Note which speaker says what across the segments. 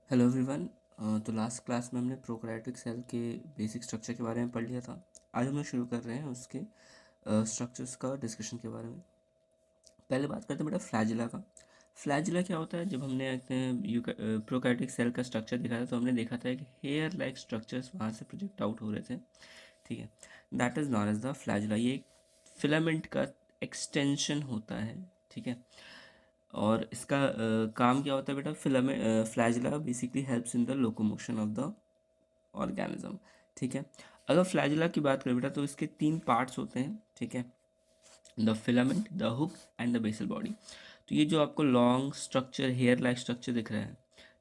Speaker 1: Hello everyone. तो last class में हमने प्रोकैरियोटिक सेल के बेसिक स्ट्रक्चर के बारे में पढ़ लिया था। आज हम लोग शुरू कर रहे हैं उसके स्ट्रक्चर्स का डिस्कशन के बारे में। पहले बात करते हैं बेटा फ्लैजिला का। फ्लैजिला क्या होता है? जब हमने प्रोकैरियोटिक सेल का स्ट्रक्चर देखा था तो हमने देखा था कि हेयर लाइक स्ट्रक्चर्स वहाँ से प्रोजेक्ट आउट हो रहे थे। ठीक है, that is known as the flagella. ये एक फिलामेंट का एक्सटेंशन होता है। ठीक है, और इसका काम क्या होता है बेटा? Filament flagella basically helps in the locomotion of the organism. ठीक है, अगर फ्लैजिला की बात करें बेटा तो इसके तीन पार्ट्स होते हैं। ठीक है, the filament, the hook and the basal body. तो ये जो आपको long structure, hair like structure दिख रहा है,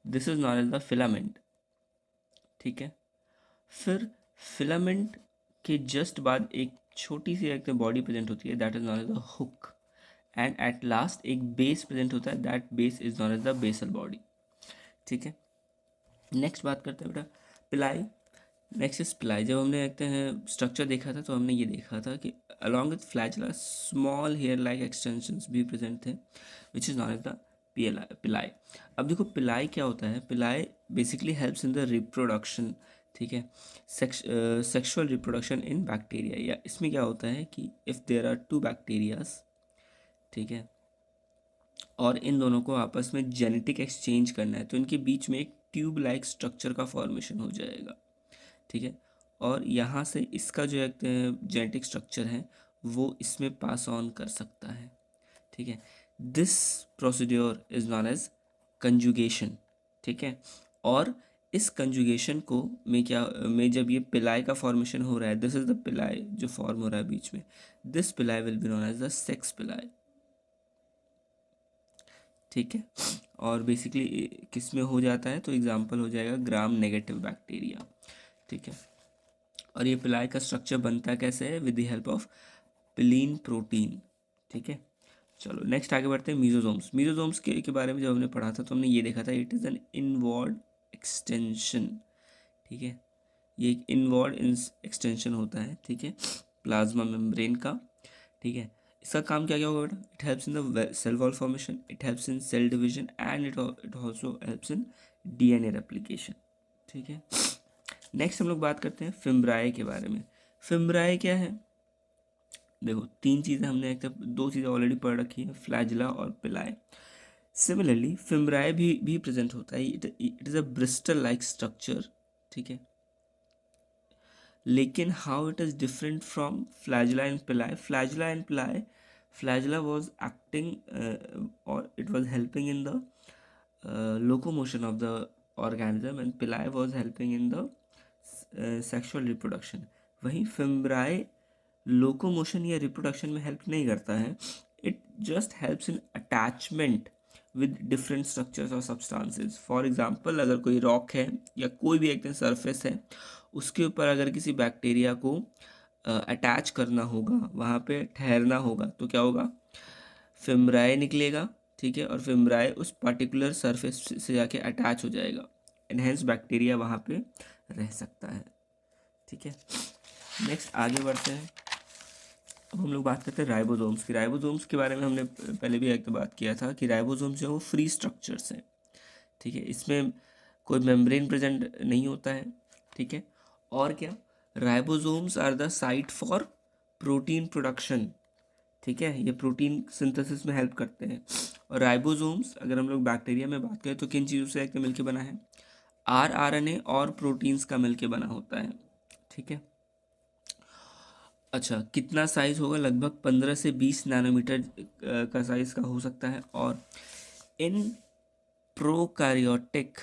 Speaker 1: this is known as the filament. ठीक है, फिर फिलामेंट के जस्ट बाद एक छोटी सी एक बॉडी प्रेजेंट होती है, that is known as the hook. And at last एक बेस प्रेजेंट होता है, that base is known as the basal body. ठीक है, नेक्स्ट बात करते हैं बेटा पिलाई। नेक्स्ट इज पिलाई। जब हमने देखते हैं स्ट्रक्चर देखा था तो हमने ये देखा था कि along with flagella small hair like extensions भी प्रेजेंट थे, which is known as the pili. अब देखो पिलाई क्या होता है। Pili basically helps in the reproduction. ठीक है, सेक्सुअल रिप्रोडक्शन इन बैक्टीरिया। या इसमें क्या होता है कि if there are two bacterias, ठीक है, और इन दोनों को आपस में जेनेटिक एक्सचेंज करना है तो इनके बीच में एक ट्यूब लाइक स्ट्रक्चर का फॉर्मेशन हो जाएगा। ठीक है, और यहाँ से इसका जो एक जेनेटिक स्ट्रक्चर है वो इसमें पास ऑन कर सकता है। ठीक है, this procedure is known as conjugation. ठीक है, और इस कंजुगेशन को में जब ये पिलाई का फॉर्मेशन हो रहा है, दिस इज द पिलाई जो फॉर्म हो रहा है बीच में, this pili will be known as the sex pili. ठीक है, और बेसिकली किस में हो जाता है तो एग्जाम्पल हो जाएगा ग्राम नेगेटिव बैक्टीरिया। ठीक है, और ये पिलाई का स्ट्रक्चर बनता है कैसे है? With the help of पिलीन protein. ठीक है, चलो नेक्स्ट आगे बढ़ते हैं मीजोजोम्स। मीजोजोम्स के बारे में जब हमने पढ़ा था तो हमने ये देखा था, इट इज़ एन इनवॉर्ड एक्सटेंशन। ठीक है, ये एक इनवॉर्ड एक्सटेंशन होता है। ठीक है, प्लाज्मा मेम्ब्रेन का। ठीक है, इसका काम क्या क्या होगा बेटा? It helps in the cell wall formation, it helps in cell division and it also helps in DNA replication. ठीक है, नेक्स्ट हम लोग बात करते हैं फिम्ब्राई के बारे में। फिम्ब्राई क्या है? देखो तीन चीज़ें हमने एक दो चीज़ें ऑलरेडी पढ़ रखी है, फ्लैजिला और पिलाई। सिमिलरली फिम्ब्राई भी प्रेजेंट होता है। It is a Bristol like structure. ठीक है, लेकिन how it is different from flagella and पिलाई? फ्लैजिला वॉज एक्टिंग और it was helping in the locomotion of the organism and pili was helping in the sexual reproduction. वहीं फिम्ब्राई locomotion या reproduction में help नहीं करता है, it just helps in attachment with different structures और substances. For example अगर कोई rock है या कोई भी एक सरफेस है, उसके ऊपर अगर किसी बैक्टीरिया को अटैच करना होगा, वहाँ पे ठहरना होगा, तो क्या होगा? फिम्ब्राई निकलेगा। ठीक है, और फिम्ब्राई उस पर्टिकुलर सरफेस से जाके अटैच हो जाएगा, एनहेंस बैक्टीरिया वहाँ पे रह सकता है। ठीक है, नेक्स्ट आगे बढ़ते हैं। अब हम लोग बात करते हैं राइबोसोम्स की। राइबोसोम्स के बारे में हमने पहले भी एक तो बात किया था कि राइबोसोम्स जो वो फ्री स्ट्रक्चर्स हैं। ठीक है, इसमें कोई मेम्ब्रेन प्रेजेंट नहीं होता है। ठीक है, और क्या? Ribosomes are the site for protein production. ठीक है, ये प्रोटीन सिंथेसिस में हेल्प करते हैं। और राइबोसोम्स अगर हम लोग बैक्टीरिया में बात करें तो किन चीज़ों से एक मिलके बना है? आरएनए और प्रोटीन्स का मिलके बना होता है। ठीक है, अच्छा कितना साइज होगा? लगभग 15 से 20 नैनोमीटर का साइज का हो सकता है। और इन prokaryotic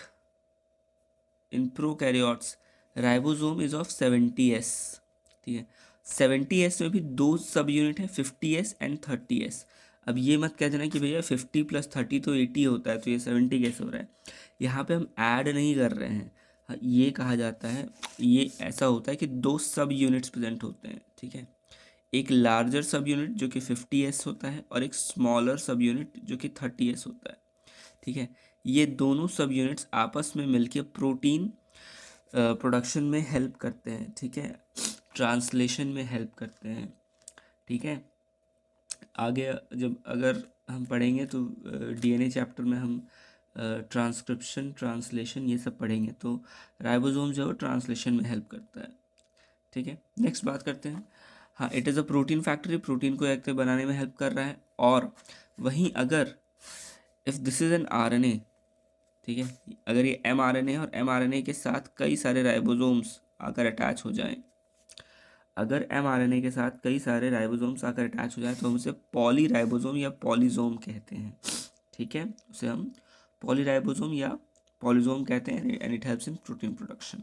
Speaker 1: in prokaryotes ribosome is of 70s। ठीक है, 70s में भी दो सब यूनिट है, 50s एंड 30s। अब ये मत कह देना कि भैया 50 + 30 तो 80 होता है, तो ये 70 कैसे हो रहा है? यहाँ पे हम ऐड नहीं कर रहे हैं। हाँ, ये कहा जाता है, ये ऐसा होता है कि दो सब यूनिट्स प्रेजेंट होते हैं। ठीक है, एक लार्जर सब यूनिट जो कि 50s होता है और एक स्मॉलर सब यूनिट जो कि 30s होता है। ठीक है, ये दोनों सब यूनिट्स आपस में मिलके प्रोटीन प्रोडक्शन में हेल्प करते हैं। ठीक है, ट्रांसलेशन में हेल्प करते हैं। ठीक है, आगे जब अगर हम पढ़ेंगे तो डीएनए चैप्टर में हम ट्रांसक्रिप्शन, ट्रांसलेशन, ये सब पढ़ेंगे। तो राइबोसोम जो है वो ट्रांसलेशन में हेल्प करता है। ठीक है, नेक्स्ट बात करते हैं। हाँ, it is a protein factory, protein को एक्टिव बनाने में हेल्प कर रहा है। और वहीं अगर if this is an RNA, ठीक है, अगर ये mRNA और mRNA के साथ कई सारे राइबोसोम्स आकर अटैच हो जाएं, अगर mRNA के साथ कई सारे राइबोसोम्स आकर अटैच हो जाए तो हम उसे पॉलीराइबोसोम या पॉलीजोम कहते हैं। ठीक है, उसे हम पॉलीराइबोसोम या पॉलीजोम कहते हैं and it helps in protein production.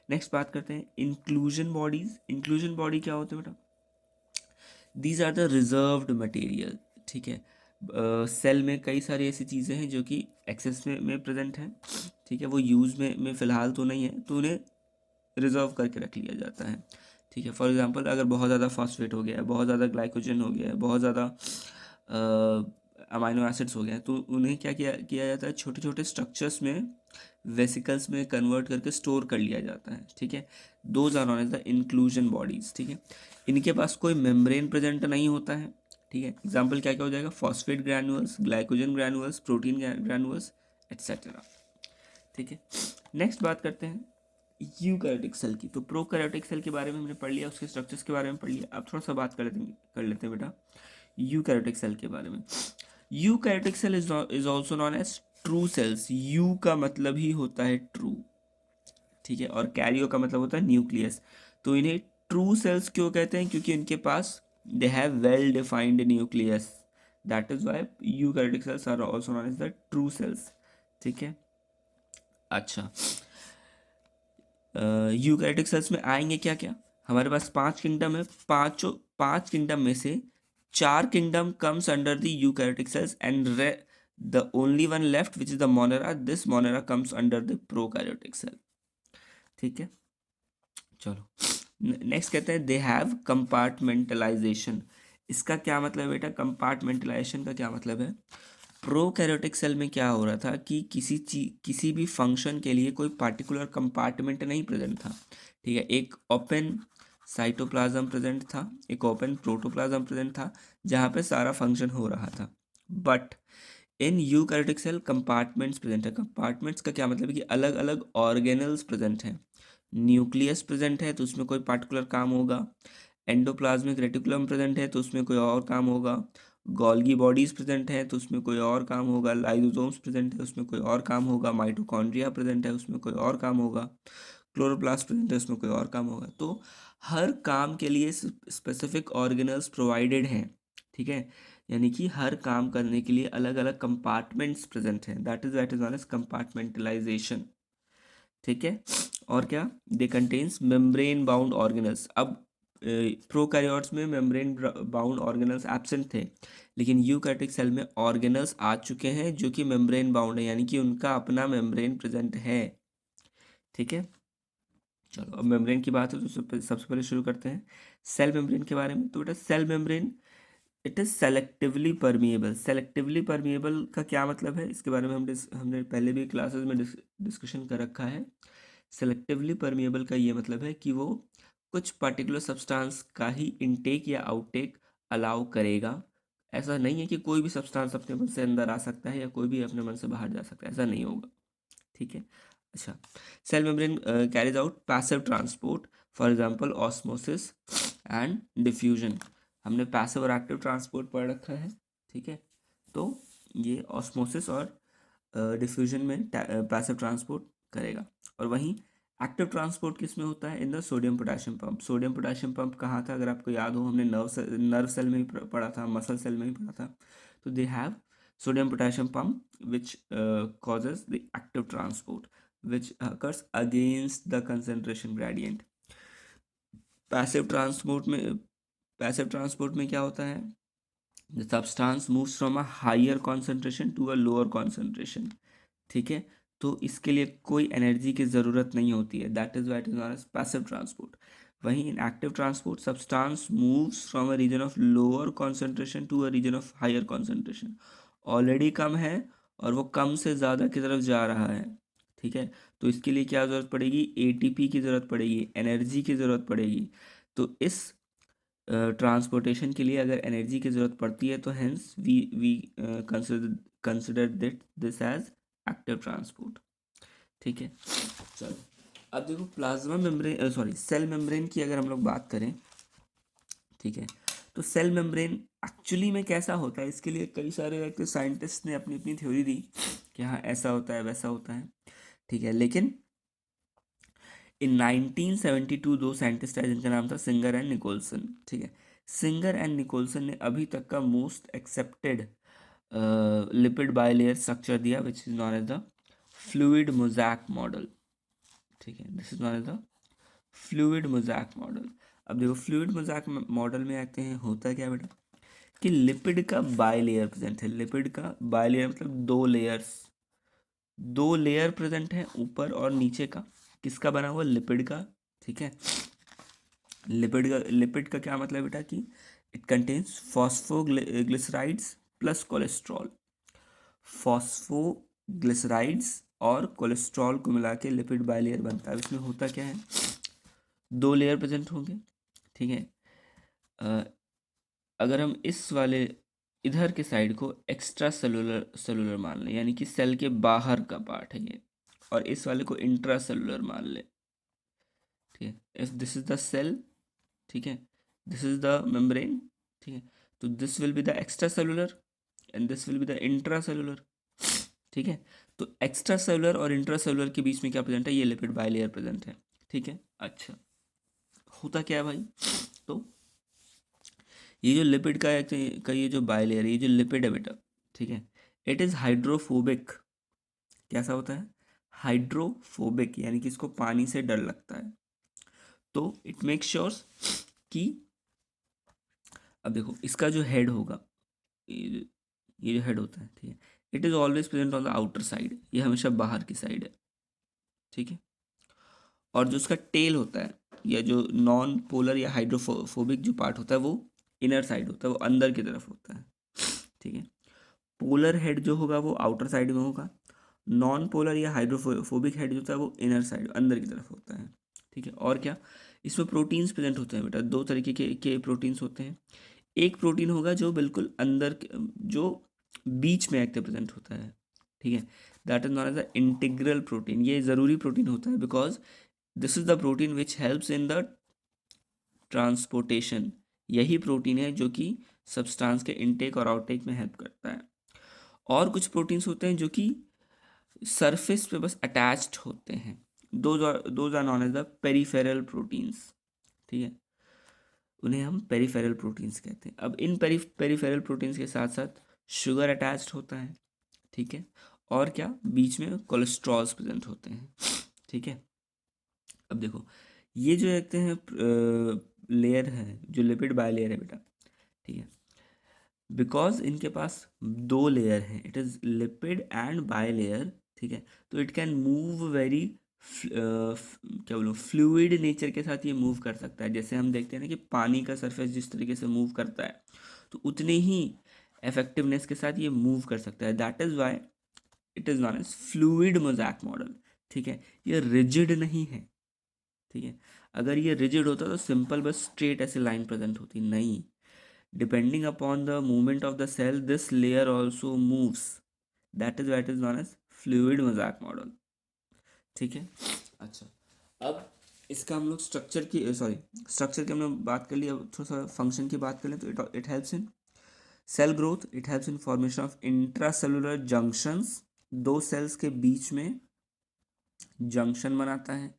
Speaker 1: Next बात करते हैं इंक्लूजन बॉडीज। इंक्लूजन बॉडी क्या होते हैं बेटा? These are the reserved material. ठीक है, सेल में कई सारी ऐसी चीज़ें हैं जो कि एक्सेस में प्रेजेंट हैं। ठीक है, वो यूज़ में फ़िलहाल तो नहीं है, तो उन्हें रिजर्व करके रख लिया जाता है। ठीक है, फॉर एग्जांपल अगर बहुत ज़्यादा फॉस्फेट हो गया है, बहुत ज़्यादा ग्लाइकोजन हो गया है, बहुत ज़्यादा अमाइनो एसिड्स हो गए हैं, तो उन्हें क्या किया किया जाता है, छोटे छोटे स्ट्रक्चर्स में, वेसिकल्स में कन्वर्ट करके स्टोर कर लिया जाता है। ठीक है, those are known as the inclusion bodies. ठीक है, इनके पास कोई मेम्ब्रेन प्रेजेंट नहीं होता है। ठीक है, एग्जाम्पल क्या क्या हो जाएगा? Phosphate granules, glycogen granules, protein granules, etcetera. ठीक है, नेक्स्ट बात करते हैं यूकैरियोटिक सेल की। तो प्रोकैरियोटिक सेल के बारे में हमने पढ़ लिया, उसके स्ट्रक्चर्स के बारे में पढ़ लिया। अब थोड़ा सा बात कर लेते हैं बेटा यूकैरियोटिक सेल के बारे में। Eukaryotic cell is also known as true cells. Eu का मतलब ही होता है ट्रू, ठीक है, और कैरियो का मतलब होता है न्यूक्लियस। तो इन्हें ट्रू सेल्स क्यों कहते हैं? क्योंकि इनके पास they have well defined nucleus, that is why eukaryotic cells are also known as the true cells. ठीक है, अच्छा, यूकैरियोटिक सेल्स में आएंगे क्या क्या? हमारे पास 5 किंगडम है, 5 किंगडम में से 4 kingdom comes under the eukaryotic cells and the only one left which is the monera, this monera comes under the prokaryotic cell. ठीक है, चलो नेक्स्ट कहते हैं दे हैव कंपार्टमेंटलाइजेशन। इसका क्या मतलब है बेटा? कंपार्टमेंटलाइजेशन का क्या मतलब है? प्रोकैरियोटिक सेल में क्या हो रहा था कि किसी भी फंक्शन के लिए कोई पार्टिकुलर कंपार्टमेंट नहीं प्रेजेंट था। ठीक है, एक ओपन साइटोप्लाज्म प्रेजेंट था, एक ओपन प्रोटोप्लाज्म प्रेजेंट था, जहाँ पे सारा फंक्शन हो रहा था। But in eukaryotic cell compartments present है। कंपार्टमेंट्स का क्या मतलब है कि अलग अलग ऑर्गेनल्स प्रेजेंट हैं। न्यूक्लियस प्रेजेंट है तो उसमें कोई पार्टिकुलर काम होगा, एंडोप्लाज्मिक रेटिकुलम प्रेजेंट है तो उसमें कोई और काम होगा, गोल्गी बॉडीज प्रेजेंट है तो उसमें कोई और काम होगा, लाइसोसोम्स प्रेजेंट है उसमें कोई और काम होगा, माइटोकॉन्ड्रिया प्रेजेंट है उसमें कोई और काम होगा, क्लोरोप्लास्ट प्रेजेंट है उसमें कोई और काम होगा। तो हर काम के लिए स्पेसिफिक ऑर्गेनल्स प्रोवाइडेड हैं। ठीक है, यानी कि हर काम करने के लिए अलग अलग कंपार्टमेंट्स प्रेजेंट हैं, that is known as compartmentalization. ठीक है, और क्या? They contains membrane bound organelles. अब प्रोकैरियोट्स में मेम्ब्रेन बाउंड ऑर्गेनल्स एब्सेंट थे, लेकिन यूकैरियोटिक सेल में ऑर्गेनल्स आ चुके हैं जो कि मेम्ब्रेन बाउंड है, यानी कि उनका अपना मेम्ब्रेन प्रेजेंट है। ठीक है, चलो अब मेम्ब्रेन की बात है तो सबसे पहले शुरू करते हैं सेल मेम्ब्रेन के बारे में। तो बेटा cell membrane it is selectively permeable. Selectively permeable का क्या मतलब है? इसके बारे में हमने पहले भी क्लासेस में डिस्कशन कर रखा है। सेलेक्टिवली परमिएबल का ये मतलब है कि वो कुछ पर्टिकुलर सब्सटेंस का ही इनटेक या आउटटेक अलाउ करेगा। ऐसा नहीं है कि कोई भी सब्सटेंस अपने मन से अंदर आ सकता है या कोई भी अपने मन से बाहर जा सकता है, ऐसा नहीं होगा। ठीक है, अच्छा, cell membrane carries out passive transport, for example osmosis and diffusion. हमने पैसिव और एक्टिव ट्रांसपोर्ट पढ़ रखा है। ठीक है, तो ये ऑस्मोसिस और डिफ्यूजन में पैसिव ट्रांसपोर्ट करेगा। और वहीं एक्टिव ट्रांसपोर्ट किस में होता है? In the sodium potassium pump. Sodium potassium pump कहाँ था? अगर आपको याद हो, हमने नर्व सेल में ही पढ़ा था, मसल सेल में ही पढ़ा था। तो they have sodium potassium pump which causes the active transport which occurs against the concentration gradient. Passive transport में क्या होता है? the substance moves from a higher concentration to a lower concentration. ठीक है, तो इसके लिए कोई एनर्जी की ज़रूरत नहीं होती है, that is why it is known as passive transport. वहीं in active transport substance moves from a region of lower concentration to a region of higher concentration. Already कम है और वो कम से ज़्यादा की तरफ जा रहा है। ठीक है, तो इसके लिए क्या ज़रूरत पड़ेगी? एटीपी की ज़रूरत पड़ेगी, एनर्जी की ज़रूरत पड़ेगी। तो इस ट्रांसपोर्टेशन के लिए अगर एनर्जी की ज़रूरत पड़ती है तो hence we consider this as active transport. ठीक है, चलो अब देखो प्लाज्मा मेम्ब्रेन सेल मेम्ब्रेन की अगर हम लोग बात करें, ठीक है, तो सेल मेम्ब्रेन एक्चुअली में कैसा होता है, इसके लिए कई सारे साइंटिस्ट ने अपनी अपनी थ्योरी दी कि हाँ ऐसा होता है वैसा होता है, ठीक है, लेकिन इन 1972 दो साइंटिस्ट आए जिनका नाम था सिंगर एंड निकोलसन। ठीक है, सिंगर एंड निकोलसन ने अभी तक का most accepted lipid bilayer structure दिया which is known as the fluid mosaic model. ठीक है, this is known as the fluid mosaic model. अब देखो फ्लूइड मोज़ैक मॉडल में आते हैं, होता क्या बेटा कि लिपिड का बाइलेयर प्रेजेंट है। लिपिड का बाइलेयर मतलब दो लेयर प्रेजेंट है, ऊपर और नीचे का। किसका बना हुआ? लिपिड का। ठीक है, लिपिड का क्या मतलब बेटा कि it contains phosphoglycerides plus cholesterol. Phosphoglycerides और कोलेस्ट्रॉल को मिला के लिपिड बाइलेयर बनता है। इसमें होता क्या है, दो लेयर प्रेजेंट होंगे। ठीक है, अगर हम इस वाले इधर के साइड को एक्स्ट्रा सेलुलर मान लें, यानी कि सेल के बाहर का पार्ट है ये, और इस वाले को इंट्रा सेलुलर मान लें। ठीक है, if this is the cell, ठीक है, दिस इज द मेम्ब्रेन। ठीक है, तो this will be the extra cellular and this will be the intra cellular. ठीक है, तो एक्स्ट्रा सेलुलर और इंट्रा सेलुलर के बीच में क्या प्रेजेंट है? ये लिपिड बाइलेयर प्रेजेंट है। ठीक है, अच्छा होता क्या है भाई, तो ये जो लिपिड का ये जो बाइलेयर है, ये जो लिपिड है बेटा, ठीक है, इट इज़ हाइड्रोफोबिक। कैसा होता है? हाइड्रोफोबिक, यानी कि इसको पानी से डर लगता है। तो इट मेक श्योर कि अब देखो इसका जो हेड होगा, ये जो हेड होता है, ठीक है, it is always present on the outer side, ये हमेशा बाहर की साइड है। ठीक है, और जो उसका टेल होता है या जो नॉन पोलर या हाइड्रोफोबिक जो पार्ट होता है वो इनर साइड होता है, वो अंदर की तरफ होता है। ठीक है, पोलर हेड जो होगा वो आउटर साइड में होगा, नॉन पोलर या हाइड्रोफोबिक हेड जो होता है वो इनर साइड अंदर की तरफ होता है। ठीक है, और क्या इसमें प्रोटीन्स प्रेजेंट होते हैं बेटा? दो तरीके के प्रोटीन्स होते हैं। एक प्रोटीन होगा जो बिल्कुल अंदर जो बीच में एक्टिव प्रेजेंट होता है। ठीक है, that is not as the integral protein. ये ज़रूरी प्रोटीन होता है because this is the protein which helps in the transportation. यही प्रोटीन है जो कि सब्सटेंस के इनटेक और आउटटेक में हेल्प करता है। और कुछ प्रोटीन्स होते हैं जो कि सरफेस पे बस अटैच्ड होते हैं, those are known as the peripheral proteins. ठीक है, उन्हें हम पेरिफेरल प्रोटीन्स कहते हैं। अब इन पेरिफेरल प्रोटीन्स के साथ साथ शुगर अटैच्ड होता है। ठीक है, और क्या बीच में कोलेस्ट्रॉल्स प्रेजेंट होते हैं। ठीक है, अब देखो ये जो देखते हैं लेयर है जो लिपिड बाइलेयर है बेटा, ठीक है, बिकॉज इनके पास दो लेयर हैं, it is lipid and bilayer. ठीक है, तो इट कैन मूव वेरी क्या बोलूँ फ्लूइड नेचर के साथ ये मूव कर सकता है। जैसे हम देखते हैं ना कि पानी का सरफेस जिस तरीके से मूव करता है, तो उतने ही इफेक्टिवनेस के साथ ये मूव कर सकता है। That is why it is known as fluid mosaic model. ठीक है, ये रिजिड नहीं है। ठीक है, अगर ये रिजिड होता तो सिंपल बस स्ट्रेट ऐसे लाइन प्रेजेंट होती, नहीं, depending upon the movement of the cell this layer also moves. That is what is known as fluid mosaic model. ठीक है, अच्छा अब इसका हम लोग स्ट्रक्चर की हम लोग बात कर लिया, थोड़ा सा फंक्शन की बात कर लें तो it helps in cell growth, it helps in formation of intracellular junctions. दो सेल्स के बीच में जंक्शन बनाता है।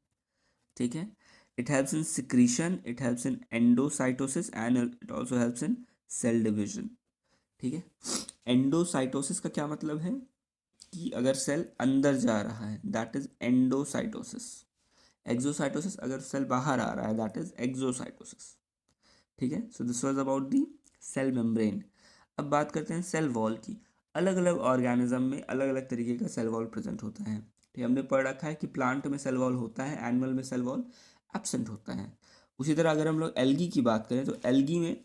Speaker 1: ठीक है, it helps in secretion, it helps in endocytosis and it also helps in cell division. ठीक है, एंडोसाइटोसिस का क्या मतलब है कि अगर सेल अंदर जा रहा है दैट इज एंडोसाइटोसिस। एक्सोसाइटोसिस अगर सेल बाहर आ रहा है दैट इज एक्सोसाइटोसिस। ठीक है, so this was about the cell membrane. अब बात करते हैं सेल वॉल की। अलग अलग ऑर्गेनिज्म में अलग अलग तरीके का सेल वॉल प्रेजेंट होता है। ठीक है, हमने पढ़ रखा है कि प्लांट में सेल वॉल होता है, एनिमल में सेल वॉल एब्सेंट होता है। उसी तरह अगर हम लोग एल्गी की बात करें तो एल्गी में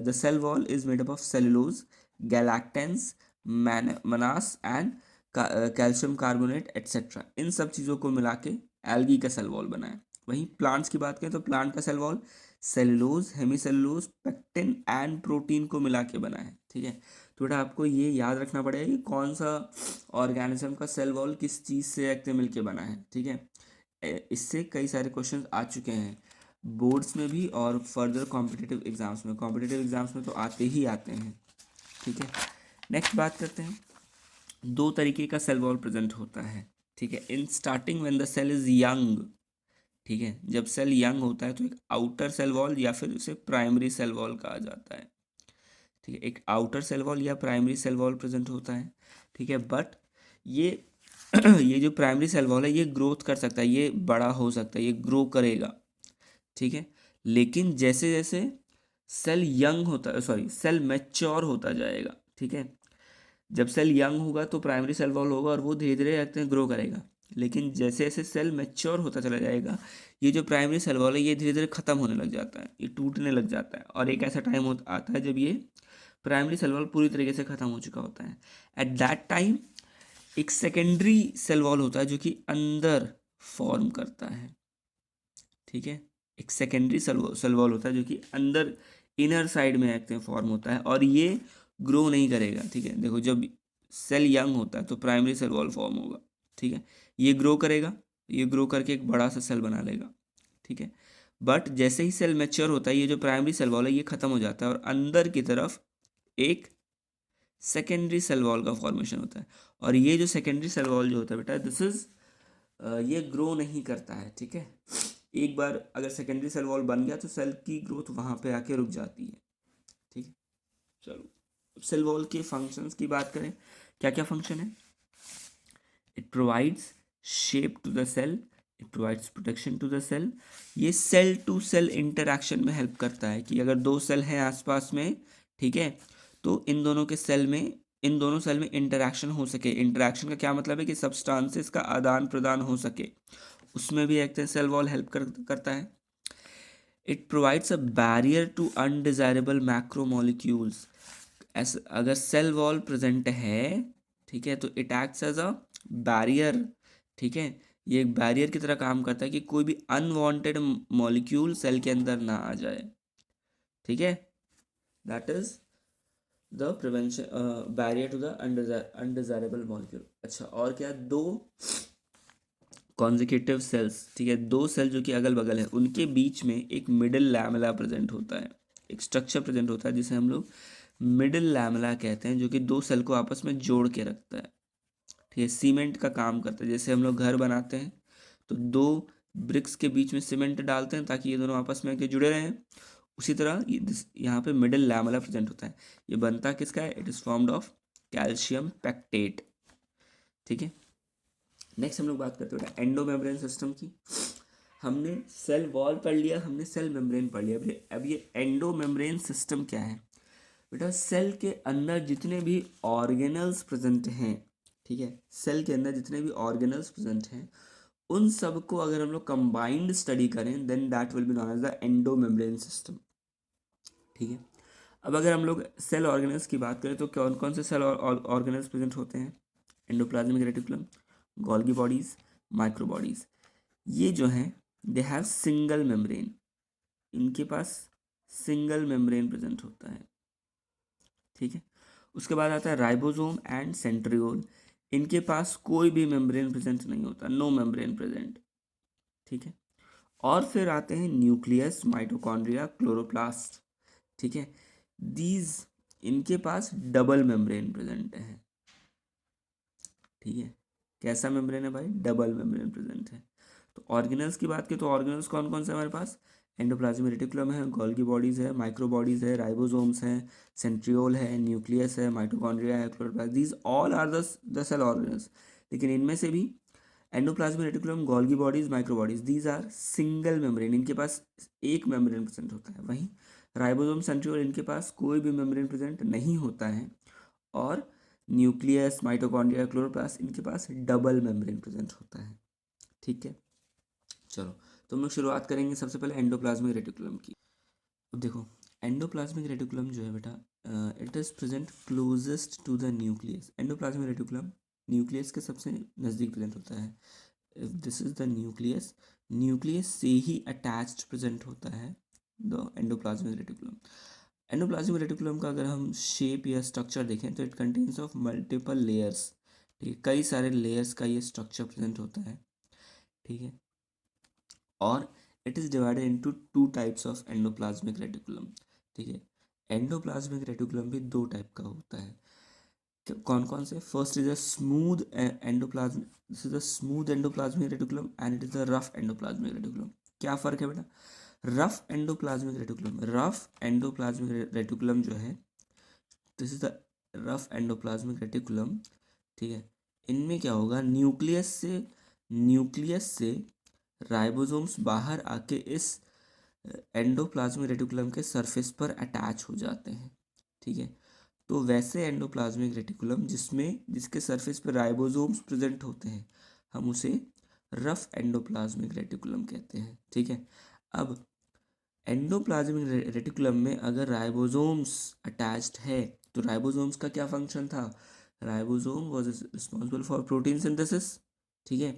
Speaker 1: the cell wall is made up of cellulose, galactans, mannans and calcium carbonate etcetera. इन सब चीज़ों को मिला के एल्गी का सेल वॉल बना है। वहीं प्लांट्स की बात करें तो प्लांट का cell wall cellulose, hemicellulose, pectin and protein को मिला के बना है। ठीक है, तो बेटा आपको ये याद रखना पड़ेगा कि कौन सा ऑर्गेनिज्म का सेल वॉल किस चीज़ से एक्टिव मिलके बना है। ठीक है, इससे कई सारे क्वेश्चन आ चुके हैं बोर्ड्स में भी और फर्दर कॉम्पिटिटिव एग्जाम्स में तो आते ही आते हैं। ठीक है, नेक्स्ट बात करते हैं, दो तरीके का सेल वॉल प्रेजेंट होता है। ठीक है, in starting when the cell is young. ठीक है, जब सेल यंग होता है तो एक आउटर सेल वॉल या फिर उसे प्राइमरी सेल वॉल कहा जाता है। ठीक है, एक आउटर सेल वॉल या प्राइमरी सेल वॉल प्रेजेंट होता है। ठीक है, बट ये ये जो प्राइमरी सेल वॉल है ये ग्रोथ कर सकता है, ये बड़ा हो सकता है, ये ग्रो करेगा। ठीक है, लेकिन जैसे जैसे सेल यंग होता है, सॉरी सेल मैच्योर होता जाएगा। ठीक है, जब सेल यंग होगा तो प्राइमरी सेल वॉल होगा और वो धीरे धीरे ग्रो करेगा, लेकिन जैसे जैसे सेल मैच्योर होता चला जाएगा ये जो प्राइमरी सेल वॉल है ये धीरे धीरे ख़त्म होने लग जाता है, ये टूटने लग जाता है। और एक ऐसा टाइम आता है जब ये प्राइमरी सेल वॉल पूरी तरीके से ख़त्म हो चुका होता है। एट दैट टाइम एक सेकेंडरी सेल वॉल होता है जो कि अंदर फॉर्म करता है। ठीक है, एक सेकेंडरी सेल वॉल होता है जो कि अंदर इनर साइड में एक्टिव फॉर्म होता है और ये ग्रो नहीं करेगा। ठीक है, देखो जब सेल यंग होता है तो प्राइमरी सेल वॉल फॉर्म होगा। ठीक है, ये ग्रो करेगा, ये ग्रो करके एक बड़ा सा सेल बना लेगा। ठीक है, बट जैसे ही सेल मैच्योर होता है ये जो प्राइमरी सेल वॉल है ये ख़त्म हो जाता है और अंदर की तरफ एक सेकेंडरी सेल वॉल का फॉर्मेशन होता है। और ये जो सेकेंडरी सेल वॉल जो होता है बेटा दिस इज ये ग्रो नहीं करता है। ठीक है, एक बार अगर सेकेंडरी सेल वॉल बन गया तो सेल की ग्रोथ वहाँ पे आके रुक जाती है। ठीक है, चलो सेल वॉल के फंक्शंस की बात करें, क्या क्या फंक्शन है। It provides shape to the cell, it provides protection to the cell. ये सेल टू सेल इंटरैक्शन में हेल्प करता है कि अगर दो सेल हैं आसपास में, ठीक है, तो इन दोनों सेल में इंटरैक्शन हो सके। इंटरैक्शन का क्या मतलब है कि सब्सटेंसेस का आदान प्रदान हो सके, उसमें भी एक सेल वॉल हेल्प करता है। It provides a barrier to undesirable macromolecules. ऐसा अगर सेल वॉल प्रेजेंट है, ठीक है, तो it acts as a barrier. ठीक है, ये एक बैरियर की तरह काम करता है कि कोई भी अनवांटेड मॉलिक्यूल सेल के अंदर ना आ जाए। ठीक है, that is the prevention barrier to the undesirable molecule. अच्छा, और क्या, दो कॉन्जिक्यूटिव सेल्स, ठीक है, दो सेल जो कि अगल बगल है उनके बीच में एक मिडिल लैमेला प्रेजेंट होता है, एक स्ट्रक्चर प्रेजेंट होता है जिसे हम लोग मिडिल लैमेला कहते हैं, जो कि दो सेल को आपस में जोड़ के रखता है। ठीक है, सीमेंट का काम करता है, जैसे हम लोग घर बनाते हैं तो दो ब्रिक्स के बीच में सीमेंट डालते हैं ताकि ये दोनों आपस में आके जुड़े रहें, उसी तरह यहाँ पे मिडिल लैमेला प्रेजेंट होता है। ये बनता किसका है, it is formed of calcium pectate. ठीक है, नेक्स्ट हम लोग बात करते हैं एंडो मेम्ब्रेन सिस्टम की। हमने सेल वॉल पढ़ लिया, हमने सेल मेम्ब्रेन पढ़ लिया, अब ये एंडो मेम्ब्रेन सिस्टम क्या है बेटा। सेल के अंदर जितने भी ऑर्गेनल्स प्रेजेंट हैं, ठीक है, सेल के अंदर जितने भी ऑर्गेनल्स प्रेजेंट हैं उन सब को अगर हम लोग कंबाइंड स्टडी करें then that will be known as the endo membrane system. ठीक है, अब अगर हम लोग सेल ऑर्गेनल्स की बात करें तो कौन कौन से सेल ऑर्गेनल्स प्रेजेंट होते हैं। Endoplasmic reticulum, Golgi bodies, micro bodies. ये जो हैं दे हैव सिंगल मेम्ब्रेन, इनके पास सिंगल मेम्ब्रेन प्रेजेंट होता है। ठीक है, उसके बाद आता है राइबोसोम एंड सेंट्रियोल, इनके पास कोई भी मेम्ब्रेन प्रेजेंट नहीं होता, नो मेम्ब्रेन प्रेजेंट। ठीक है, और फिर आते हैं न्यूक्लियस, माइटोकॉन्ड्रिया, क्लोरोप्लास्ट। ठीक है, दीज इनके पास डबल मेम्ब्रेन प्रेजेंट है। ठीक है, कैसा मेम्ब्रेन है भाई, डबल मेम्ब्रेन प्रेजेंट है। तो ऑर्गेनल्स की बात करें तो ऑर्गेनल्स कौन कौन से हमारे पास, एंडोप्लाज्मिक रेटिकुलम है, गोल्गी बॉडीज है, माइक्रो बॉडीज है, राइबोसोम्स हैं, सेंट्रियोल है, न्यूक्लियस है, माइटोकॉन्ड्रिया है, chloroplast, these all are the cell organelles. लेकिन इनमें से भी endoplasmic reticulum, Golgi bodies, micro bodies, these are single membrane, इनके पास एक मेम्ब्रेन प्रेजेंट होता है। वहीं राइबोसोम, सेंट्रियोल, इनके पास कोई भी मेम्ब्रेन प्रेजेंट नहीं होता है। और न्यूक्लियस, माइटोकॉन्ड्रिया, क्लोरोप्लास्ट, इनके पास डबल मेम्ब्रेन प्रेजेंट होता है। ठीक है, चलो तो हम लोग शुरुआत करेंगे सबसे पहले एंडोप्लाज्मिक रेटिकुलम की। अब देखो एंडोप्लाज्मिक रेटिकुलम जो है बेटा it is present closest to the nucleus. Endoplasmic reticulum nucleus के सबसे नज़दीक प्रेजेंट होता है। If this is the nucleus, nucleus से ही अटैच्ड प्रेजेंट होता है the endoplasmic reticulum. Endoplasmic reticulum का अगर हम शेप या स्ट्रक्चर देखें तो it contains of multiple layers. ठीक है, कई सारे लेयर्स का ये स्ट्रक्चर प्रेजेंट होता है। ठीक है, और it is divided into two types of endoplasmic reticulum. ठीक है, एंडोप्लाज्मिक रेटिकुलम भी दो टाइप का होता है। कौन कौन से? First is a smooth endoplasm, this is a smooth endoplasmic reticulum and it is a rough endoplasmic reticulum. क्या फ़र्क है बेटा? Rough endoplasmic reticulum, rough endoplasmic reticulum जो है, this is the rough endoplasmic reticulum. ठीक है, इनमें क्या होगा, न्यूक्लियस से राइबोसोम्स बाहर आके इस एंडोप्लाज्मिक रेटिकुलम के सरफेस पर अटैच हो जाते हैं। ठीक है, तो वैसे एंडोप्लाज्मिक रेटिकुलम जिसके सरफेस पर राइबोसोम्स प्रेजेंट होते हैं, हम उसे रफ एंडोप्लाज्मिक रेटिकुलम कहते हैं। ठीक है, अब एंडोप्लाज्मिक रेटिकुलम में अगर राइबोसोम्स अटैच्ड है तो राइबोसोम्स का क्या फंक्शन था? Ribosome was responsible for protein synthesis. ठीक है,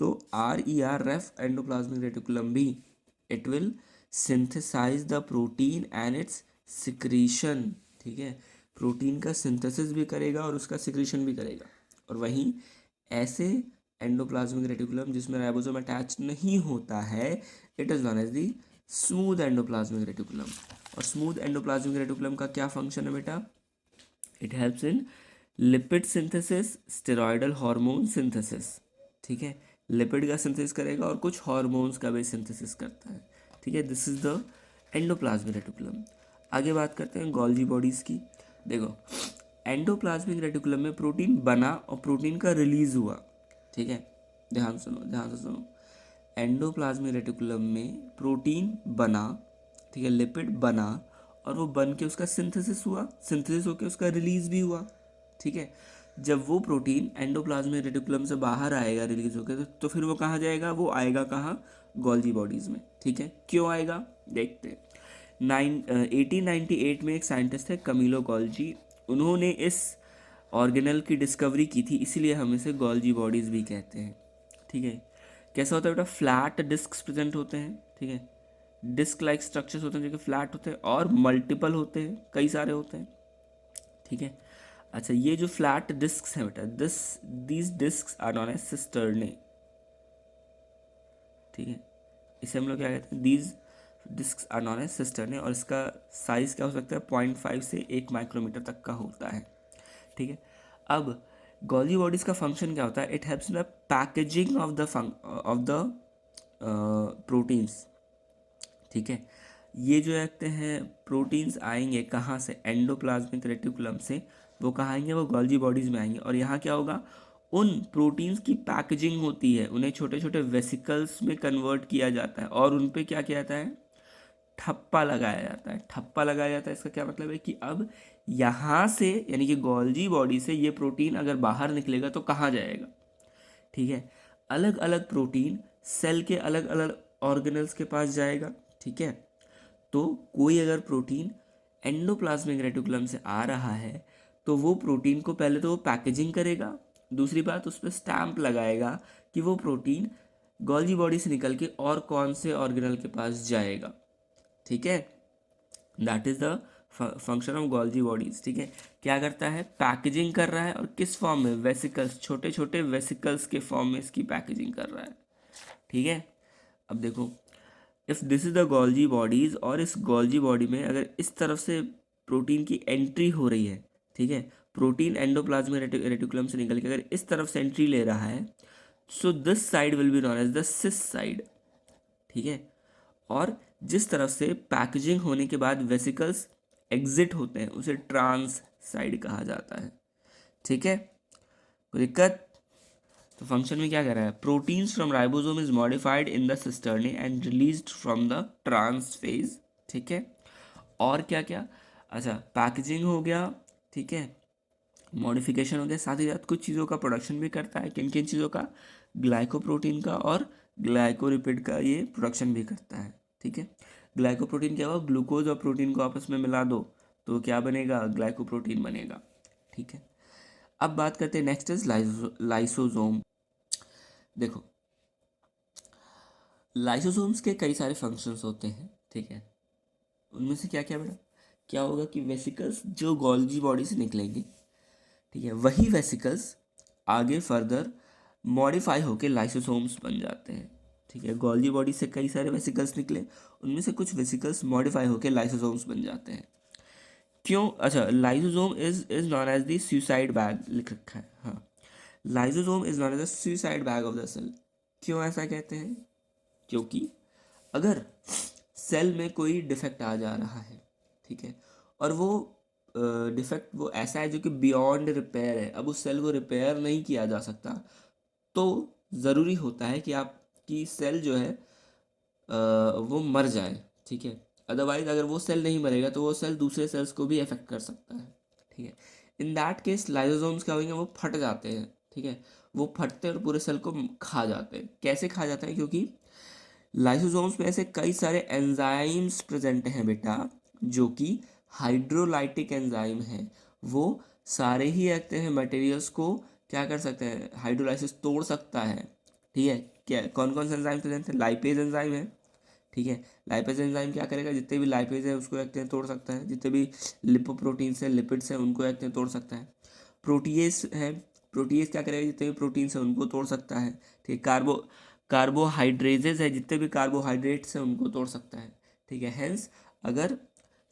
Speaker 1: तो रफ एंडोप्लाज्मिक रेटिकुलम भी it will synthesise the protein and it's secretion. ठीक है, प्रोटीन का सिंथेसिस भी करेगा और उसका सिक्रीशन भी करेगा। और वहीं ऐसे एंडोप्लाज्मिक रेटिकुलम जिसमें राइबोसोम अटैच नहीं होता है, it is known as the smooth endoplasmic reticulum. और स्मूथ एंडोप्लाज्मिक रेटिकुलम का क्या फंक्शन है बेटा? It helps in lipid synthesis, steroidal hormone synthesis. ठीक है, लिपिड का सिंथेसिस करेगा और कुछ हार्मोन्स का भी सिंथेसिस करता है। ठीक है, this is the endoplasmic reticulum. आगे बात करते हैं गोल्जी बॉडीज़ की। देखो, एंडोप्लाज्मिक रेटिकुलम में प्रोटीन बना और प्रोटीन का रिलीज हुआ। ठीक है, ध्यान से सुनो। एंडोप्लाज्मिक रेटिकुलम में प्रोटीन बना, ठीक है, लिपिड बना, और वो बन के उसका सिंथेसिस होकर उसका रिलीज भी हुआ। ठीक है, जब वो प्रोटीन एंडोप्लाज्मिक रेटिकुलम से बाहर आएगा रिलीज होकर, तो फिर वो कहाँ जाएगा? वो आएगा कहाँ? गोल्जी बॉडीज़ में। ठीक है, क्यों आएगा देखते हैं। 1898 में एक साइंटिस्ट है कमीलो गोल्जी, उन्होंने इस ऑर्गेनल की डिस्कवरी की थी, इसीलिए हम इसे गोल्जी बॉडीज़ भी कहते हैं। ठीक है, कैसा होता है बेटा? फ्लैट डिस्क प्रेजेंट होते हैं। ठीक है, डिस्क लाइक स्ट्रक्चर्स होते हैं जो कि फ्लैट होते हैं और मल्टीपल होते हैं, कई सारे होते हैं। ठीक है, अच्छा, ये जो फ्लैट डिस्क हैं बेटा, these disc are known as cisternae. ठीक है, इसे हम लोग क्या कहते हैं? These disc are known as cisternae, और इसका साइज क्या हो सकता है? 0.5 से 1 माइक्रोमीटर तक का होता है। ठीक है, अब गोल्जी बॉडीज का फंक्शन क्या होता है? It helps in the packaging of the proteins. ठीक है, ये जो कहते हैं प्रोटीन्स आएंगे कहाँ से? एंडोप्लाज्मिक रेटिकुलम से। वो कहाँ आएंगे? वो गोल्जी बॉडीज़ में आएंगे, और यहाँ क्या होगा? उन प्रोटीन्स की पैकेजिंग होती है, उन्हें छोटे छोटे वेसिकल्स में कन्वर्ट किया जाता है, और उन पे क्या किया जाता है? ठप्पा लगाया जाता है। ठप्पा लगाया जाता है, इसका क्या मतलब है कि अब यहाँ से, यानी कि गोल्जी बॉडी से ये प्रोटीन अगर बाहर निकलेगा तो कहाँ जाएगा? ठीक है, अलग अलग प्रोटीन सेल के अलग अलग ऑर्गेनल्स के पास जाएगा। ठीक है, तो कोई अगर प्रोटीन एंडोप्लाज्मिक रेटिकुलम से आ रहा है तो वो प्रोटीन को पहले तो वो पैकेजिंग करेगा, दूसरी बात उस पर स्टैंप लगाएगा कि वो प्रोटीन गोल्जी बॉडी से निकल के और कौन से ऑर्गेनल के पास जाएगा। ठीक है, that is the function of Golgi bodies. ठीक है, क्या करता है? पैकेजिंग कर रहा है, और किस फॉर्म में? वेसिकल्स, छोटे छोटे वेसिकल्स के फॉर्म में इसकी पैकेजिंग कर रहा है। ठीक है, अब देखो, if this is the Golgi bodies, और इस गोल्जी बॉडी में अगर इस तरफ से प्रोटीन की एंट्री हो रही है, ठीक है, प्रोटीन एंडोप्लाज्मिक रेटिकुलम से निकल के अगर इस तरफ से एंट्री ले रहा है, so this side will be known as the cis side. ठीक है, और जिस तरफ से पैकेजिंग होने के बाद वेसिकल्स एग्जिट होते हैं उसे ट्रांस साइड कहा जाता है। ठीक है, कोई दिक्कत? तो फंक्शन में क्या कह रहा है? Proteins from ribosome is modified in the cisternae and released from the trans face. ठीक है, और क्या क्या? अच्छा, पैकेजिंग हो गया, ठीक है, मॉडिफिकेशन हो गया, साथ ही साथ कुछ चीज़ों का प्रोडक्शन भी करता है। किन किन चीज़ों का? ग्लाइकोप्रोटीन का और ग्लाइकोलिपिड का ये प्रोडक्शन भी करता है। ठीक है, ग्लाइकोप्रोटीन क्या होगा? ग्लूकोज और प्रोटीन को आपस में मिला दो तो क्या बनेगा? ग्लाइकोप्रोटीन बनेगा। ठीक है, अब बात करते हैं, नेक्स्ट इज लाइसोसोम। देखो, लाइसोसोम्स के कई सारे फंक्शंस होते हैं। ठीक है, उनमें से क्या क्या बेटा, क्या होगा कि वेसिकल्स जो गोल्गी बॉडी से निकलेंगे, ठीक है, वही वेसिकल्स आगे फर्दर मॉडिफाई होकर लाइसोसोम्स बन जाते हैं। ठीक है, गोल्गी बॉडी से कई सारे वेसिकल्स निकले, उनमें से कुछ वेसिकल्स मॉडिफाई होकर लाइसोसोम्स बन जाते हैं। क्यों? अच्छा, lysosome is known as the suicide bag लिख रखा है। हाँ, lysosome is known as the suicide bag of the cell. क्यों ऐसा कहते हैं? क्योंकि अगर सेल में कोई डिफेक्ट आ जा रहा है, ठीक है, और वो डिफेक्ट वो ऐसा है जो कि बियॉन्ड रिपेयर है, अब उस सेल को रिपेयर नहीं किया जा सकता, तो ज़रूरी होता है कि आपकी सेल जो है वो मर जाए। ठीक है, अदरवाइज अगर वो सेल नहीं मरेगा तो वो सेल दूसरे सेल्स को भी अफेक्ट कर सकता है। ठीक है, इन दैट केस लाइसोसोम्स क्या होंगे, वो फट जाते हैं। ठीक है, वो फटते हैं और पूरे सेल को खा जाते हैं। कैसे खा जाते हैं? क्योंकि लाइसोसोम्स में ऐसे कई सारे एंजाइम्स प्रेजेंट हैं बेटा, जो कि हाइड्रोलाइटिक एंजाइम है। वो सारे ही ऐसे हैं मटेरियल्स को क्या कर सकते हैं, हाइड्रोलाइसिस तोड़ सकता है। ठीक है, क्या कौन कौन से एंजाइम प्रेजेंट है? लाइपेज एंजाइम है। ठीक है, लाइपेज एंजाइम क्या करेगा, जितने भी लाइपेज है उसको एक तोड़ सकता है, जितने भी लिपोप्रोटीन्स है, लिपिड्स है, उनको एक तोड़ सकता है। प्रोटीएस है, प्रोटीएस क्या करेगा, जितने भी प्रोटीन्स है उनको तोड़ सकता है। ठीक है, कार्बोहाइड्रेजेस है, जितने भी कार्बोहाइड्रेट्स हैं उनको तोड़ सकता है। ठीक है, हेंस अगर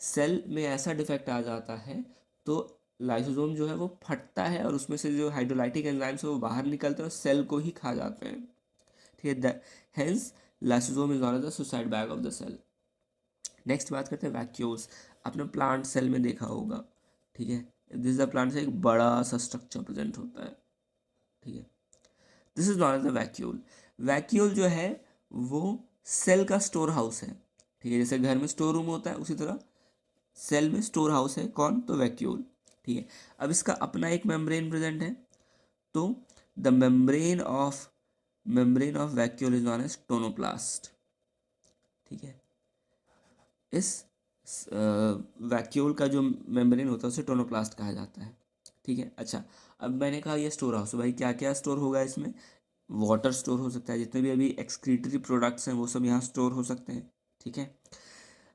Speaker 1: सेल में ऐसा डिफेक्ट आ जाता है तो लाइसोसोम जो है वो फटता है और उसमें से जो हाइड्रोलाइटिक एंजाइम्स है वो बाहर निकलते हैं और सेल को ही खा जाते हैं। ठीक है, hence lysosome is not the suicide bag of the cell. Next बात करते हैं वैक्यूल्स। आपने प्लांट सेल में देखा होगा। ठीक है, दिस द प्लांट से एक बड़ा सा स्ट्रक्चर प्रेजेंट होता है। ठीक है, this is not the vacuole. Vacuole जो है वो सेल का स्टोर हाउस है। ठीक है, जैसे घर में स्टोर रूम होता है उसी तरह सेल में स्टोर हाउस है। कौन? तो वैक्यूल। ठीक है, अब इसका अपना एक मेम्ब्रेन प्रेजेंट है। तो the membrane of vacuole is known as tonoplast. ठीक है, इस वैक्यूल का जो मेम्ब्रेन होता है उसे टोनोप्लास्ट कहा जाता है। ठीक है, अच्छा, अब मैंने कहा ये स्टोर हाउस, भाई क्या क्या स्टोर होगा इसमें? वाटर स्टोर हो सकता है, जितने भी अभी एक्सक्रीटरी प्रोडक्ट्स हैं वो सब यहाँ स्टोर हो सकते हैं। ठीक है,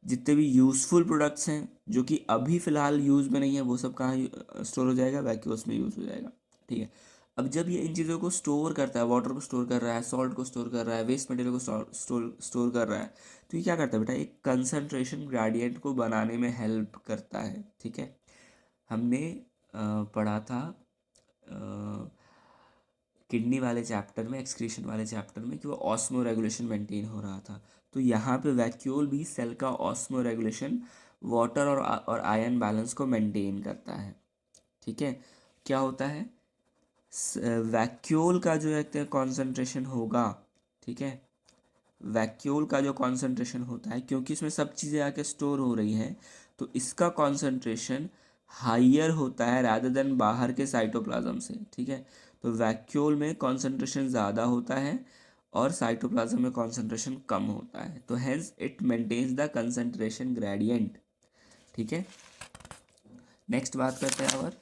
Speaker 1: जितने भी यूज़फुल प्रोडक्ट्स हैं जो कि अभी फ़िलहाल यूज़ में नहीं है वो सब कहाँ स्टोर हो जाएगा? वैक्यूल्स में यूज़ हो जाएगा। ठीक है, अब जब ये इन चीज़ों को स्टोर करता है, वाटर को स्टोर कर रहा है, सॉल्ट को स्टोर कर रहा है, वेस्ट मटेरियल को स्टोर कर रहा है, तो ये क्या करता है बेटा? एक कंसंट्रेशन ग्रेडियंट को बनाने में हेल्प करता है। ठीक है, हमने पढ़ा था किडनी वाले चैप्टर में, एक्सक्रीशन वाले चैप्टर में, कि वो ऑस्मो रेगुलेशन मेंटेन हो रहा था। तो यहाँ पे वैक्यूल भी सेल का ऑस्मो रेगुलेशन, वाटर और आयन बैलेंस को मेंटेन करता है। ठीक है, क्या होता है? वैक्यूल का जो एक कॉन्सेंट्रेशन होगा, ठीक है, वैक्यूल का जो कॉन्सेंट्रेशन होता है, क्योंकि इसमें सब चीज़ें आके स्टोर हो रही हैं, तो इसका कॉन्सेंट्रेशन हाइयर होता है रादर देन बाहर के साइटोप्लाज्म से। ठीक है, तो वैक्यूल में कॉन्सेंट्रेशन ज़्यादा होता है और साइटोप्लाज्म में कॉन्सेंट्रेशन कम होता है, तो hence it maintains the concentration gradient. ठीक है, नेक्स्ट बात करते हैं और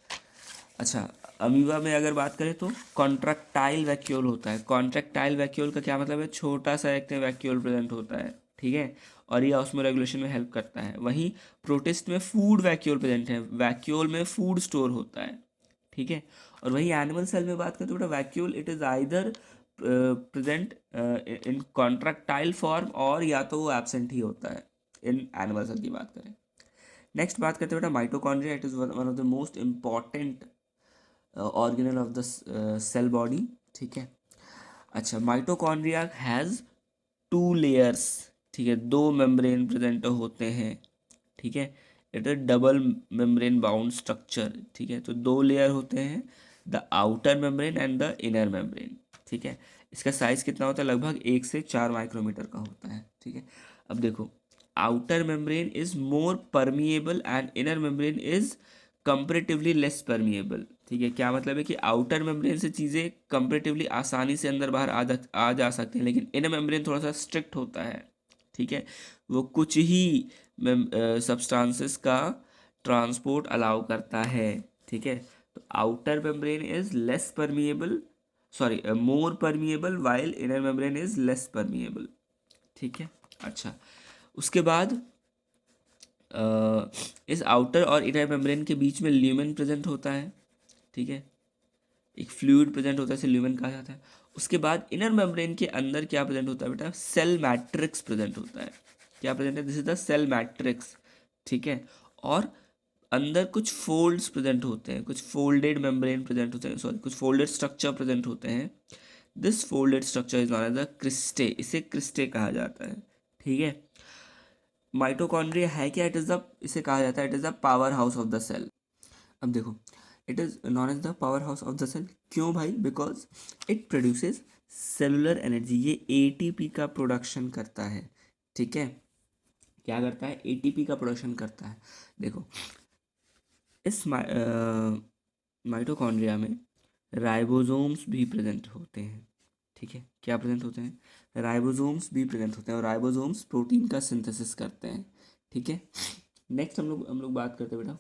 Speaker 1: अच्छा, अमीबा में अगर बात करें तो कॉन्ट्रैक्टाइल वैक्यूल होता है। कॉन्ट्रैक्टाइल वैक्यूल का क्या मतलब है? छोटा सा एक वैक्यूल प्रेजेंट होता है। ठीक है, और ये ऑस्मो रेगुलेशन में हेल्प करता है। वहीं प्रोटिस्ट में फूड वैक्यूल प्रेजेंट है, वैक्यूल में फूड स्टोर होता है। ठीक है, और वहीं एनिमल सेल में बात करें तो बेटा vacuole it is either present in contractile form और या तो वो एब्सेंट ही होता है इन एनिमल सेल की बात करें। नेक्स्ट बात करते हैं बेटा mitochondria. It is one of the most important organelle of the cell body. ठीक है, अच्छा, माइटोकॉन्ड्रिया हैज़ 2 लेयर्स। ठीक है, 2 मेम्ब्रेन प्रेजेंट होते हैं। ठीक है, it is double membrane bound structure. ठीक है, तो 2 लेयर होते हैं, the outer membrane and the inner membrane. ठीक है, इसका साइज कितना होता है? लगभग 1 से 4 माइक्रोमीटर का होता है। ठीक है, अब देखो, outer membrane is more permeable and inner membrane is comparatively less permeable. ठीक है, क्या मतलब है कि आउटर मेम्ब्रेन से चीज़ें कंपेरेटिवली आसानी से अंदर बाहर आ जा सकती हैं, लेकिन इनर मेम्ब्रेन थोड़ा सा स्ट्रिक्ट होता है। ठीक है, वो कुछ ही सब्सटेंसेस का ट्रांसपोर्ट अलाउ करता है। ठीक है, तो outer membrane is less permeable, sorry more permeable, while inner membrane is less permeable. ठीक है, अच्छा, उसके बाद इस आउटर और इनर मेम्ब्रेन के बीच में ल्यूमेन प्रेजेंट होता है, ठीक है, एक फ्लूइड प्रेजेंट होता है, इसे ल्यूमेन कहा जाता है। उसके बाद इनर मेम्ब्रेन के अंदर क्या प्रेजेंट होता है बेटा, सेल मैट्रिक्स प्रेजेंट होता है। क्या प्रेजेंट है, this is the cell matrix, ठीक है। और अंदर कुछ फोल्ड्स प्रेजेंट होते हैं, कुछ फोल्डेड मेम्ब्रेन प्रेजेंट होते हैं, सॉरी कुछ फोल्डेड स्ट्रक्चर प्रेजेंट होते हैं। This folded structure is known as the cristae, इसे क्रिस्टे कहा जाता है, ठीक है। माइटोकॉन्ड्रिया है क्या, इट इज द, इसे कहा जाता है it is the power house of the cell. अब देखो, it is known as the power house of the cell, क्यों भाई, because it produces cellular energy, ये एटीपी का प्रोडक्शन करता है, ठीक है। क्या करता है, एटीपी का प्रोडक्शन करता है। देखो, इस माइटोकॉन्ड्रिया में राइबोसोम्स भी प्रेजेंट होते हैं, ठीक है। क्या प्रेजेंट होते हैं, राइबोसोम्स भी प्रेजेंट होते हैं, और राइबोसोम्स प्रोटीन का सिंथेसिस करते हैं, ठीक है। नेक्स्ट हम लोग बात करते हैं बेटा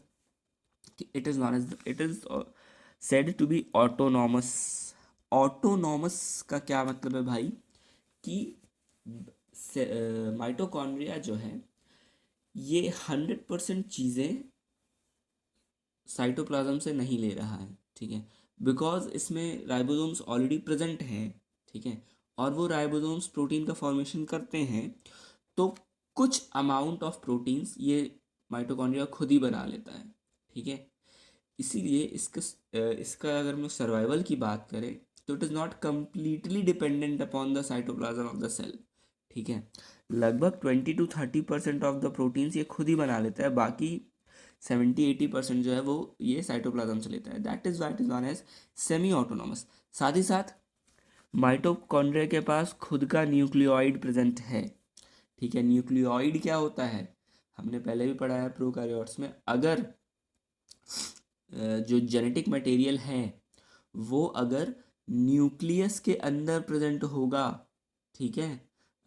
Speaker 1: कि it is known as, it is said to be autonomous. Autonomous का क्या मतलब है भाई, कि माइटोकॉन्ड्रिया जो है ये 100% चीज़ें साइटोप्लाज्म से नहीं ले रहा है, ठीक है, बिकॉज इसमें राइबोसोम्स ऑलरेडी प्रेजेंट हैं, ठीक है, और वो राइबोसोम्स प्रोटीन का फॉर्मेशन करते हैं। तो कुछ अमाउंट ऑफ प्रोटीन्स ये माइटोकॉन्ड्रिया खुद ही बना लेता है, ठीक है। इसीलिए इसका अगर हम सर्वाइवल की बात करें तो it is not completely dependent upon the cytoplasm of the cell, ठीक है। लगभग 20 to 30% ऑफ द प्रोटीन्स ये खुद ही बना लेता है, बाकी 70-80% जो है वो ये साइटोप्लाज्म से लेता है। That is why it is known as semi autonomous. साथ ही साथ माइटोकॉन्ड्रिया के पास खुद का न्यूक्लियोइड प्रेजेंट है, ठीक है। न्यूक्लियोइड क्या होता है, हमने पहले भी पढ़ा है प्रोकैरियोट्स में। अगर जो जेनेटिक मटेरियल है वो अगर न्यूक्लियस के अंदर प्रेजेंट होगा, ठीक है,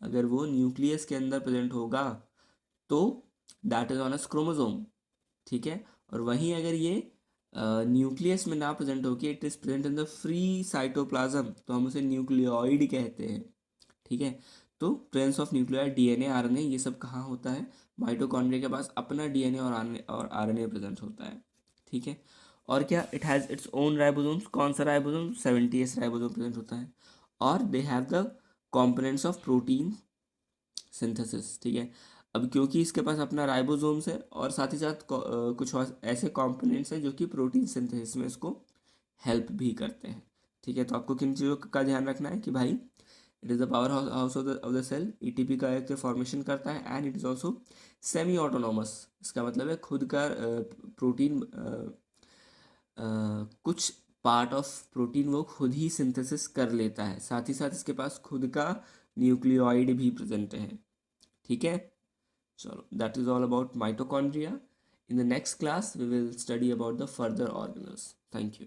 Speaker 1: अगर वो न्यूक्लियस के अंदर प्रेजेंट होगा तो that is on S chromosome, ठीक है। और वहीं अगर ये न्यूक्लियस में ना प्रेजेंट होके it is present in the free cytoplasm तो हम उसे न्यूक्लियोइड कहते हैं, ठीक है। तो presence of nucleoid, DNA, RNA, ये सब कहाँ होता है, माइटोकॉन्ड्रिया के पास अपना डीएनए और आरएनए प्रेजेंट होता है, ठीक है। और क्या, it has its own ribosomes, कौन सा राइबोसोम, 70S राइबोसोम प्रेजेंट होता है। और they have the components of protein synthesis, ठीक है। अब क्योंकि इसके पास अपना राइबोसोम्स है और साथ ही साथ कुछ और ऐसे कंपोनेंट्स हैं जो कि प्रोटीन सिंथेसिस में इसको हेल्प भी करते हैं, ठीक है। तो आपको किन चीज़ों का ध्यान रखना है कि भाई it is the power house of the cell, ATP का एक फॉर्मेशन करता है, and it is also semi autonomous. इसका मतलब है खुद का प्रोटीन, कुछ पार्ट ऑफ प्रोटीन वो खुद ही सिंथेसिस कर लेता है, साथ ही साथ इसके पास खुद का न्यूक्लियोइड भी प्रेजेंट है, ठीक है। चलो, that is all about mitochondria. In the next class we will study about the further organelles. Thank you.